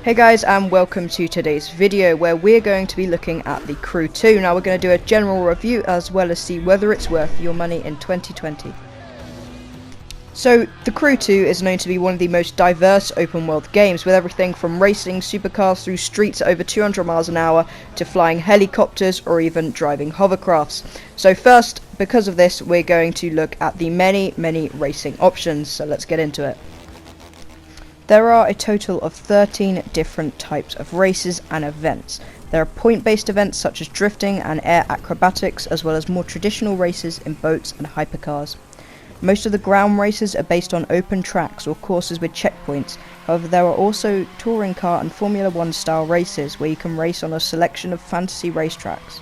Hey guys, and welcome to today's video where we're going to be looking at the Crew 2. Now we're going to do a general review as well as see whether it's worth your money in 2020. So the Crew 2 is known to be one of the most diverse open world games, with everything from racing supercars through streets at over 200 miles an hour to flying helicopters or even driving hovercrafts. So first, because of this, we're going to look at the many racing options, so let's get into it. There are a total of 13 different types of races and events. There are point-based events such as drifting and air acrobatics, as well as more traditional races in boats and hypercars. Most of the ground races are based on open tracks or courses with checkpoints. However, there are also touring car and Formula 1 style races where you can race on a selection of fantasy racetracks.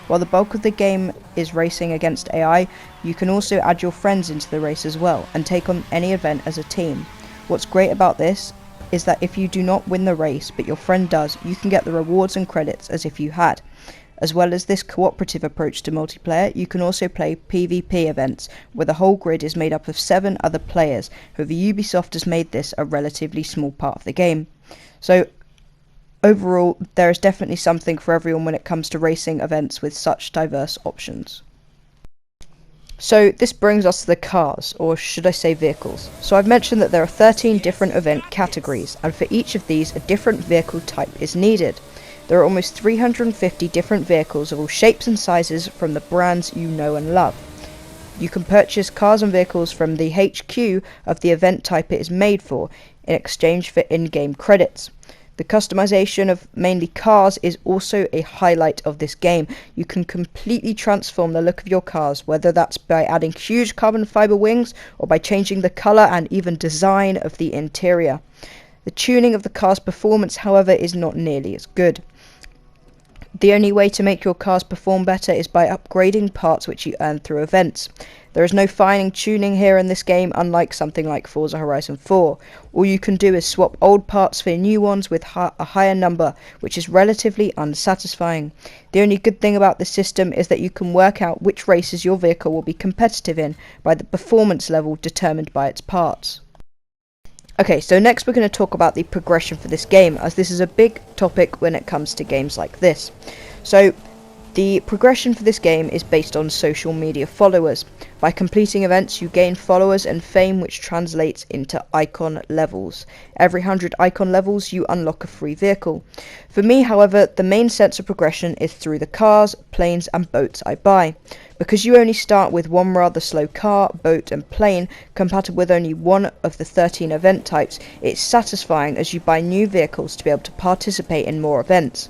While the bulk of the game is racing against AI, you can also add your friends into the race as well and take on any event as a team. What's great about this is that if you do not win the race but your friend does, you can get the rewards and credits as if you had. As well as this cooperative approach to multiplayer, you can also play PvP events where the whole grid is made up of 7 other players. However, Ubisoft has made this a relatively small part of the game. So overall, there is definitely something for everyone when it comes to racing events with such diverse options. So this brings us to the cars, or should I say vehicles. So I've mentioned that there are 13 different event categories, and for each of these a different vehicle type is needed. There are almost 350 different vehicles of all shapes and sizes from the brands you know and love. You can purchase cars and vehicles from the HQ of the event type it is made for, in exchange for in-game credits. The customization of mainly cars is also a highlight of this game. You can completely transform the look of your cars, whether that's by adding huge carbon fiber wings or by changing the color and even design of the interior. The tuning of the car's performance, however, is not nearly as good. The only way to make your cars perform better is by upgrading parts which you earn through events. There is no fine tuning here in this game, unlike something like Forza Horizon 4. All you can do is swap old parts for new ones with a higher number, which is relatively unsatisfying. The only good thing about this system is that you can work out which races your vehicle will be competitive in by the performance level determined by its parts. Okay, so next we're going to talk about the progression for this game, as this is a big topic when it comes to games like this. So the progression for this game is based on social media followers. By completing events, you gain followers and fame, which translates into icon levels. Every 100 icon levels, you unlock a free vehicle. For me, however, the main sense of progression is through the cars, planes and boats I buy. Because you only start with one rather slow car, boat and plane, compatible with only one of the 13 event types, it's satisfying as you buy new vehicles to be able to participate in more events.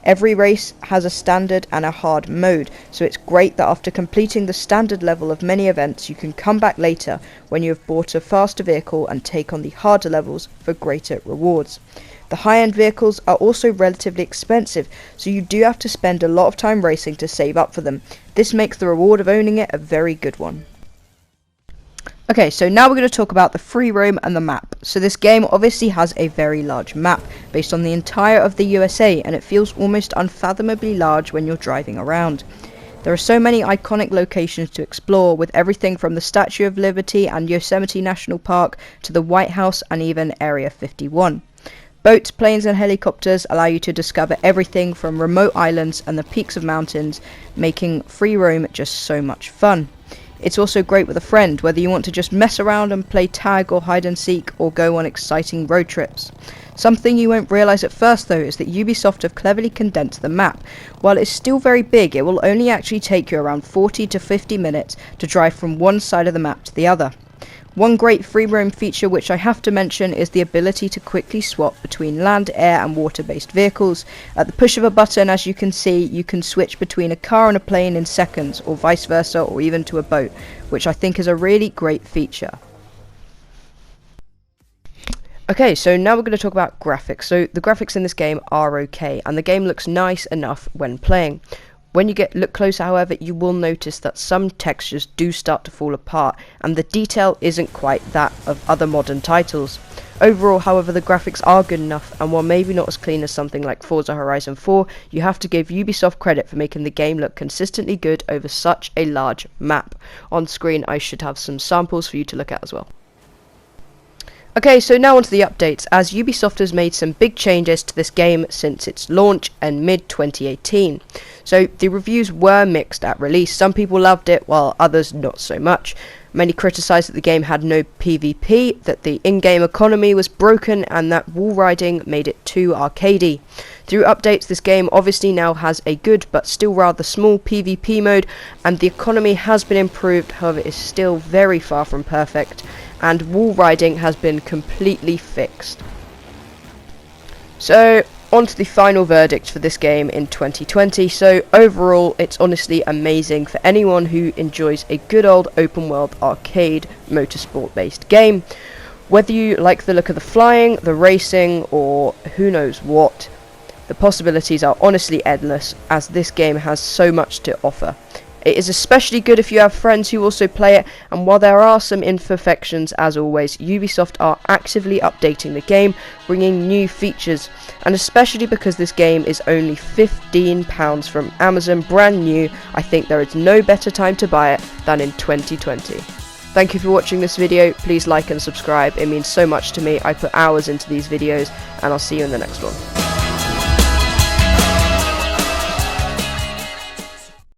Every race has a standard and a hard mode, so it's great that after completing the standard level of many events, you can come back later when you have bought a faster vehicle and take on the harder levels for greater rewards. The high-end vehicles are also relatively expensive, so you do have to spend a lot of time racing to save up for them. This makes the reward of owning it a very good one. Okay, so now we're going to talk about the free roam and the map. So this game obviously has a very large map, based on the entire of the USA, and it feels almost unfathomably large when you're driving around. There are so many iconic locations to explore, with everything from the Statue of Liberty and Yosemite National Park to the White House and even Area 51. Boats, planes and helicopters allow you to discover everything from remote islands and the peaks of mountains, making free roam just so much fun. It's also great with a friend, whether you want to just mess around and play tag or hide and seek, or go on exciting road trips. Something you won't realise at first though is that Ubisoft have cleverly condensed the map. While it's still very big, it will only actually take you around 40 to 50 minutes to drive from one side of the map to the other. One great free roam feature which I have to mention is the ability to quickly swap between land, air and water-based vehicles. At the push of a button, as you can see, you can switch between a car and a plane in seconds, or vice versa, or even to a boat, which I think is a really great feature. Okay, so now we're going to talk about graphics. So the graphics in this game are okay, and the game looks nice enough when playing. When you look closer, however, you will notice that some textures do start to fall apart, and the detail isn't quite that of other modern titles. Overall, however, the graphics are good enough, and while maybe not as clean as something like Forza Horizon 4, you have to give Ubisoft credit for making the game look consistently good over such a large map. On screen, I should have some samples for you to look at as well. Okay, so now onto the updates, as Ubisoft has made some big changes to this game since its launch in mid-2018. So the reviews were mixed at release. Some people loved it, while others not so much. Many criticised that the game had no PvP, that the in-game economy was broken, and that wall riding made it too arcadey. Through updates, this game obviously now has a good but still rather small PvP mode, and the economy has been improved, however it is still very far from perfect, and wall riding has been completely fixed. So, on to the final verdict for this game in 2020. So overall, it's honestly amazing for anyone who enjoys a good old open world arcade motorsport based game. Whether you like the look of the flying, the racing, or who knows what, the possibilities are honestly endless, as this game has so much to offer. It is especially good if you have friends who also play it, and while there are some imperfections, as always, Ubisoft are actively updating the game, bringing new features, and especially because this game is only £15 from Amazon, brand new, I think there is no better time to buy it than in 2020. Thank you for watching this video. Please like and subscribe, it means so much to me. I put hours into these videos, and I'll see you in the next one.